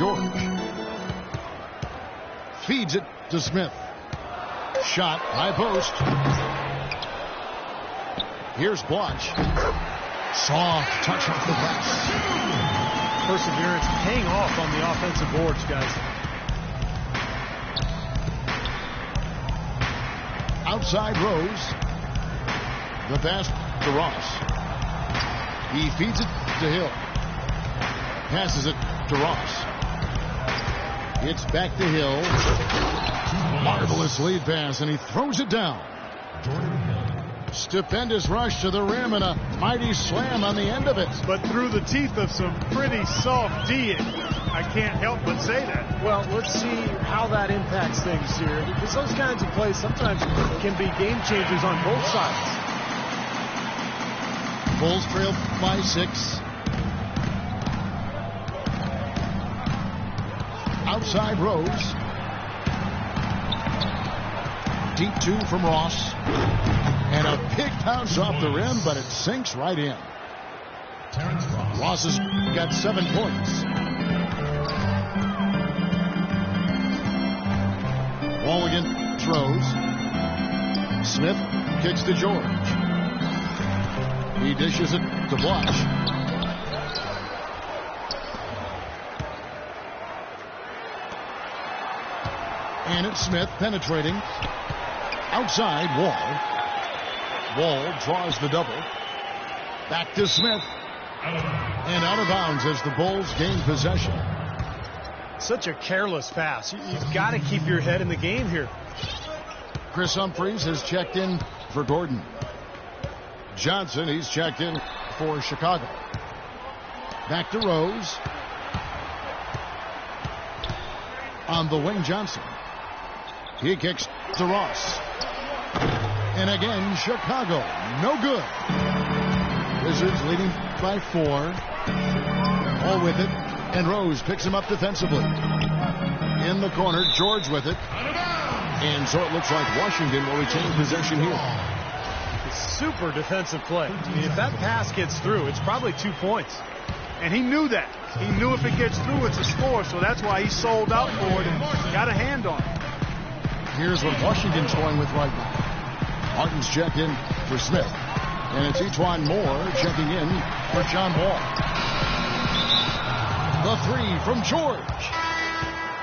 George. Feeds it to Smith. Shot, high post. Here's Blanche. Soft touch off the glass. Perseverance paying off on the offensive boards, guys. Outside Rose. The pass to Ross. He feeds it to Hill. Passes it to Ross. It's back to Hill. Marvelous lead pass, and he throws it down. Stupendous rush to the rim and a mighty slam on the end of it. But through the teeth of some pretty soft D. I can't help but say that. Well, let's see how that impacts things here. Because those kinds of plays sometimes can be game changers on both sides. Bulls trail by 6. Outside Rose. Deep 2 from Ross. And a big bounce off the rim, but it sinks right in. Ross has got 7 points. Wall against Rose. Smith kicks to George. He dishes it to Blanche. And it's Smith penetrating. Outside, Wall. Wall draws the double. Back to Smith. And out of bounds as the Bulls gain possession. Such a careless pass. You've got to keep your head in the game here. Chris Humphries has checked in for Gordon. Johnson, he's checked in for Chicago. Back to Rose. On the wing, Johnson. He kicks to Ross. And again, Chicago. No good. Wizards leading by 4. All with it. And Rose picks him up defensively. In the corner, George with it. And so it looks like Washington will retain possession here. Super defensive play. I mean, if that pass gets through, it's probably 2 points. And he knew that. He knew if it gets through, it's a score. So that's why he sold out for it and got a hand on it. Here's what Washington's going with right now. Martin's checked in for Smith. And it's E'Twaun Moore checking in for John Wall. The 3 from George.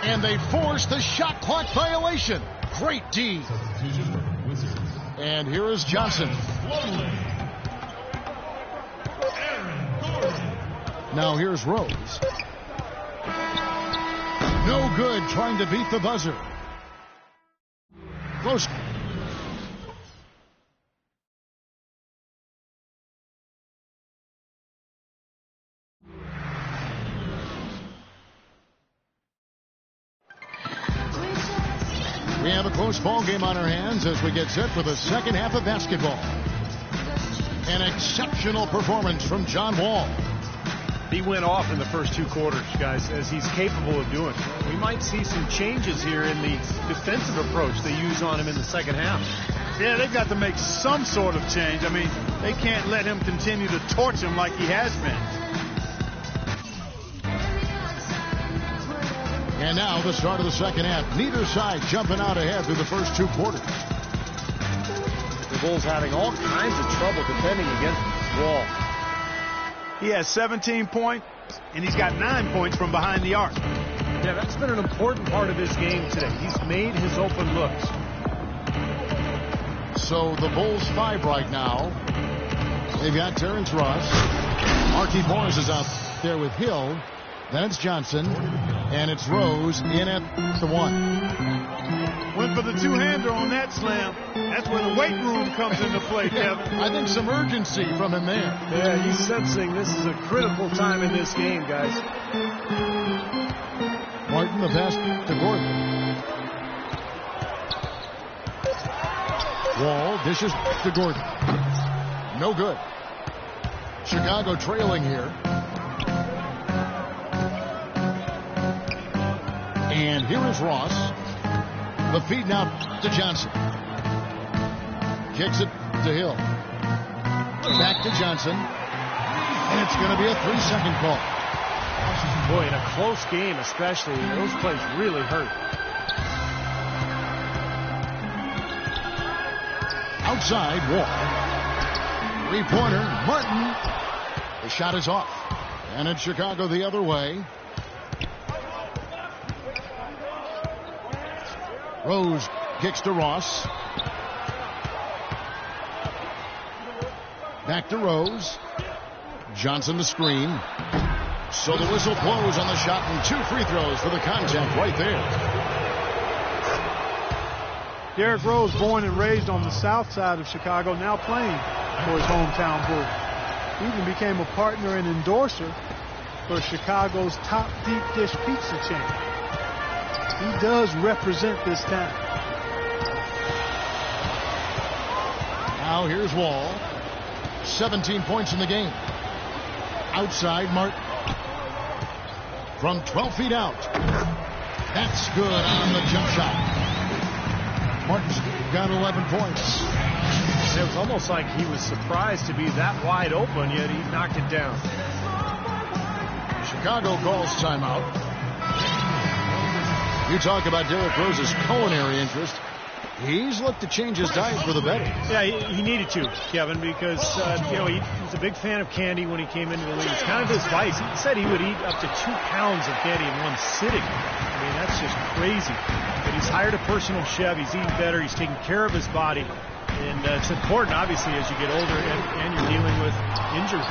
And they force the shot clock violation. Great D. And here is Johnson. Now here's Rose. No good trying to beat the buzzer. Close. We have a close ball game on our hands as we get set for the second half of basketball. An exceptional performance from John Wall. He went off in the first 2 quarters, guys, as he's capable of doing. We might see some changes here in the defensive approach they use on him in the second half. Yeah, they've got to make some sort of change. I mean, they can't let him continue to torch him like he has been. And now the start of the second half. Neither side jumping out ahead through the first 2 quarters. The Bulls having all kinds of trouble defending against Wall. He has 17 points, and he's got 9 points from behind the arc. Yeah, that's been an important part of his game today. He's made his open looks. So the Bulls 5 right now. They've got Terrence Ross. Markieff Morris is out there with Hill. Then it's Johnson. And it's Rose in at the 1. Went for the 2-hander on that slam. That's where the weight room comes into play, Kevin. I think some urgency from him there. Yeah, he's sensing this is a critical time in this game, guys. Martin, the pass to Gordon. Wall dishes to Gordon. No good. Chicago trailing here. And here is Ross. The feed now to Johnson. Kicks it to Hill. Back to Johnson. And it's going to be a 3-second call. Boy, in a close game especially, those plays really hurt. Outside, Wall. Three-pointer, Martin. The shot is off. And it's Chicago the other way. Rose kicks to Ross. Back to Rose. Johnson the screen. So the whistle blows on the shot and 2 free throws for the contact right there. Derrick Rose, born and raised on the south side of Chicago, now playing for his hometown Bulls. He even became a partner and endorser for Chicago's top deep dish pizza chain. He does represent this town. Now here's Wall. 17 points in the game. Outside, Martin. From 12 feet out. That's good on the jump shot. Martin's got 11 points. It was almost like he was surprised to be that wide open, yet he knocked it down. Chicago calls timeout. You talk about Derrick Rose's culinary interest. He's looked to change his diet for the better. Yeah, he needed to, Kevin, because, he was a big fan of candy when he came into the league. It's kind of his vice. He said he would eat up to 2 pounds of candy in one sitting. I mean, that's just crazy. But he's hired a personal chef. He's eating better. He's taking care of his body. And it's important, obviously, as you get older and you're dealing with injuries.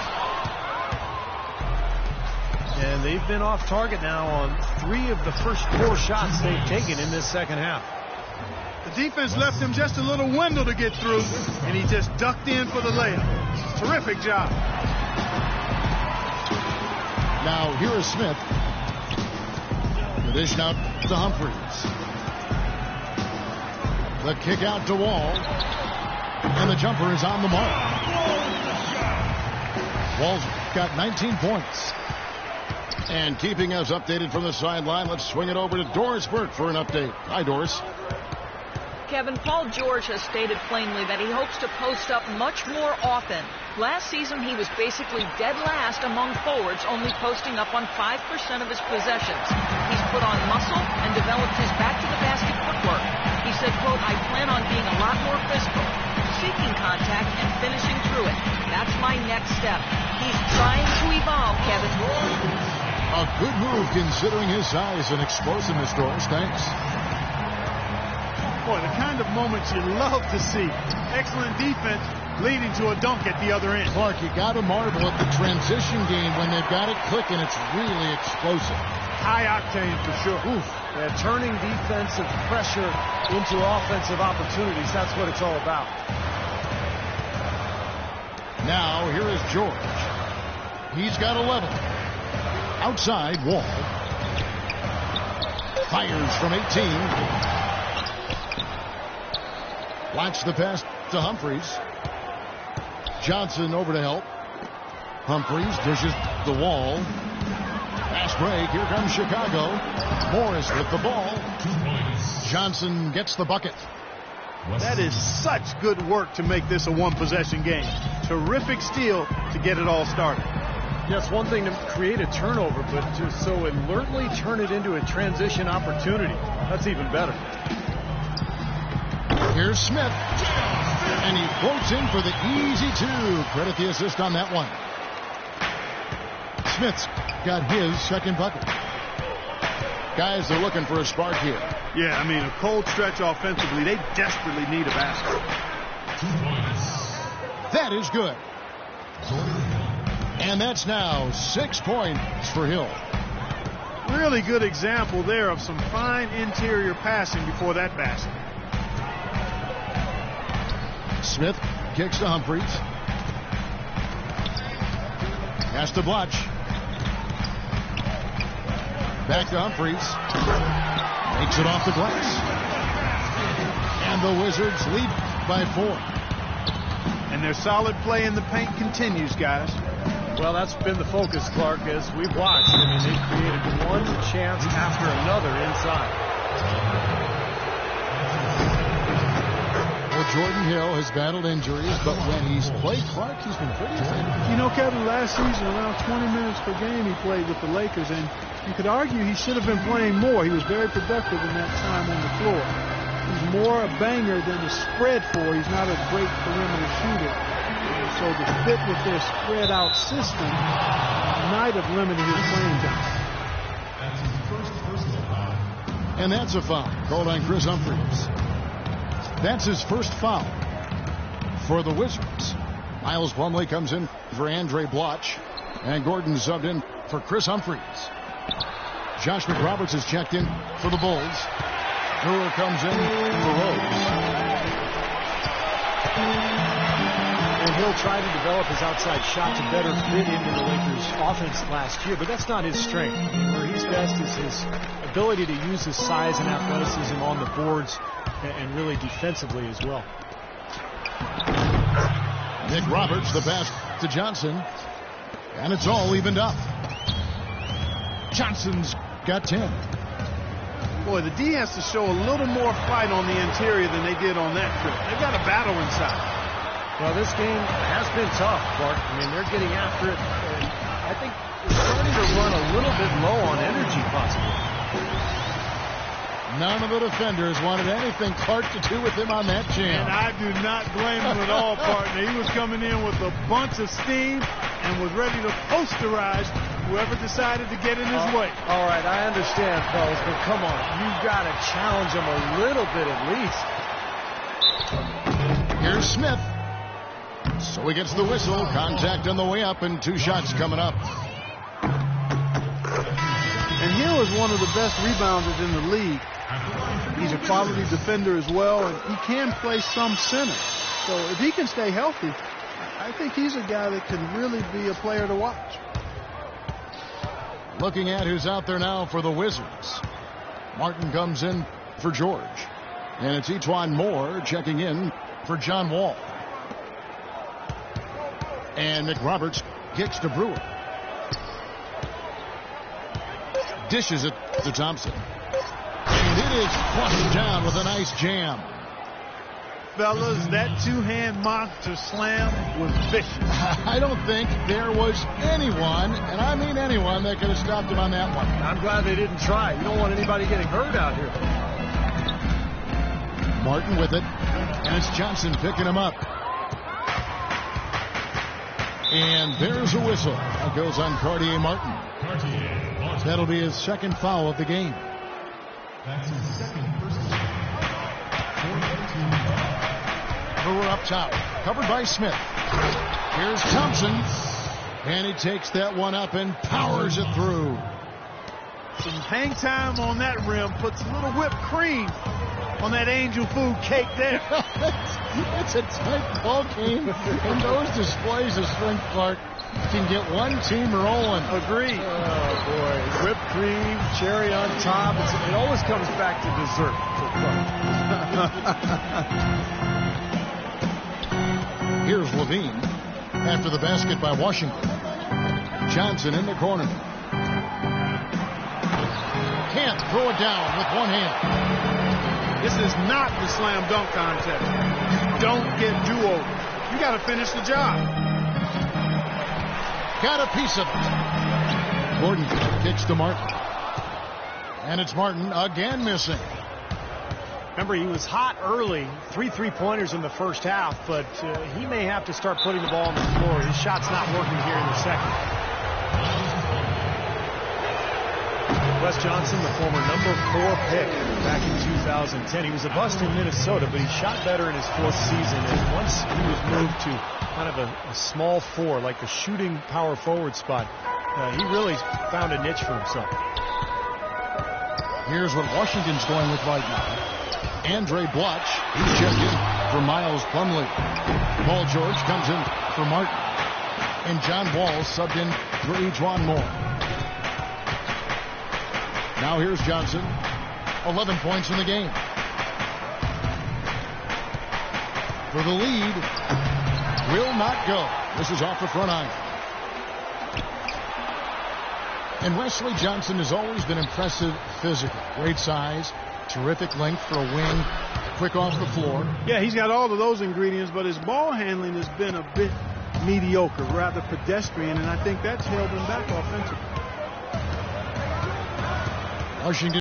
And they've been off target now on 3 of the first 4 shots they've taken in this second half. The defense left him just a little window to get through, and he just ducked in for the layup. Terrific job. Now here is Smith. The dish out to Humphries. The kick out to Wall. And the jumper is on the mark. Wall's got 19 points. And keeping us updated from the sideline, let's swing it over to Doris Burke for an update. Hi, Doris. Kevin, Paul George has stated plainly that he hopes to post up much more often. Last season, he was basically dead last among forwards, only posting up on 5% of his possessions. He's put on muscle and developed his back-to-the-basket footwork. He said, quote, I plan on being a lot more physical, seeking contact and finishing through it. That's my next step. He's trying to evolve, Kevin. A good move considering his size and explosiveness, Doris. Thanks. Boy, the kind of moments you love to see. Excellent defense leading to a dunk at the other end. Clark, you got to marvel at the transition game when they've got it clicking. It's really explosive. High octane for sure. Oof. Yeah, turning defensive pressure into offensive opportunities. That's what it's all about. Now here is George. He's got 11. Outside, Wall. Fires from 18. Blocks the pass to Humphries. Johnson over to help. Humphries dishes the Wall. Fast break. Here comes Chicago. Morris with the ball. Johnson gets the bucket. That is such good work to make this a one-possession game. Terrific steal to get it all started. Yes, one thing to create a turnover, but to so alertly turn it into a transition opportunity. That's even better. Here's Smith. And he floats in for the easy 2. Credit the assist on that one. Smith's got his second bucket. Guys, they're looking for a spark here. Yeah, I mean, a cold stretch offensively. They desperately need a basket. That is good. And that's now 6 points for Hill. Really good example there of some fine interior passing before that basket. Smith kicks to Humphries. Has to Blotch. Back to Humphries. Makes it off the glass. And the Wizards lead by 4. And their solid play in the paint continues, guys. Well, that's been the focus, Clark, as we've watched. I mean, they've created one chance after another inside. Well, Jordan Hill has battled injuries, but when he's played Clark, he's been pretty effective. You know, Kevin, last season, around 20 minutes per game he played with the Lakers, and you could argue he should have been playing more. He was very productive in that time on the floor. He's more a banger than a spread four. He's not a great perimeter shooter. So the fit with their spread out system might have limited his playing time. And that's a foul called on Chris Humphries. That's his first foul for the Wizards. Miles Plumlee comes in for Andre Bloch, and Gordon subbed in for Chris Humphries. Josh McRoberts is checked in for the Bulls. Brewer comes in for Rose. And he'll try to develop his outside shot to better fit into the Lakers' offense last year, but that's not his strength. Where he's best is his ability to use his size and athleticism on the boards and really defensively as well. Nick Roberts, the pass to Johnson, and it's all evened up. Johnson's got 10. Boy, the D has to show a little more fight on the interior than they did on that trip. They've got a battle inside. Well, this game has been tough, Clark. I mean, they're getting after it, and I think they're starting to run a little bit low on energy, possibly. None of the defenders wanted anything Clark to do with him on that jam. And I do not blame him at all, partner. He was coming in with a bunch of steam and was ready to posterize whoever decided to get in his way. All right, I understand, fellas, but come on. You've got to challenge him a little bit at least. Here's Smith. So he gets the whistle. Contact on the way up, and 2 shots coming up. And Hill is one of the best rebounders in the league. He's a quality defender as well, and he can play some center. So if he can stay healthy, I think he's a guy that can really be a player to watch. Looking at who's out there now for the Wizards. Martin comes in for George. And it's E'Twaun Moore checking in for John Wall. And McRoberts kicks to Brewer. Dishes it to Thompson. And it is flushed down with a nice jam. Fellas, that two-hand monster slam was vicious. I don't think there was anyone, and I mean anyone, that could have stopped him on that one. I'm glad they didn't try. You don't want anybody getting hurt out here. Martin with it, and it's Johnson picking him up. And there's a whistle. That goes on Cartier Martin. That'll be his second foul of the game. That's his second personal. Brewer up top, covered by Smith. Here's Thompson, and he takes that one up and powers it through. Some hang time on that rim, puts a little whipped cream on that angel food cake there. It's a tight ball game, and those displays of strength, Clark, can get one team rolling. Agreed. Oh, boy. Whipped cream, cherry on top. It always comes back to dessert. Here's Levine after the basket by Washington. Johnson in the corner. Can't throw it down with one hand. This is not the slam dunk contest. You don't get do-overs. You got to finish the job. Got a piece of it. Gordon kicks to Martin. And it's Martin again missing. Remember, he was hot early, 3 3-pointers in the first half, but he may have to start putting the ball on the floor. His shot's not working here in the second. Wes Johnson, the former number 4 pick back in 2010. He was a bust in Minnesota, but he shot better in his 4th season. And once he was moved to kind of a small 4, like the shooting power forward spot, he really found a niche for himself. Here's what Washington's going with right now. Andre Bloch, he's checked in for Miles Plumlee. Paul George comes in for Martin. And John Wall subbed in for E'Twaun Moore. Now here's Johnson. 11 points in the game. For the lead, will not go. This is off the front iron. And Wesley Johnson has always been impressive physically. Great size, Terrific length for a wing. Quick off the floor. Yeah, he's got all of those ingredients, but his ball handling has been a bit mediocre, rather pedestrian, and I think that's held him back offensively. Washington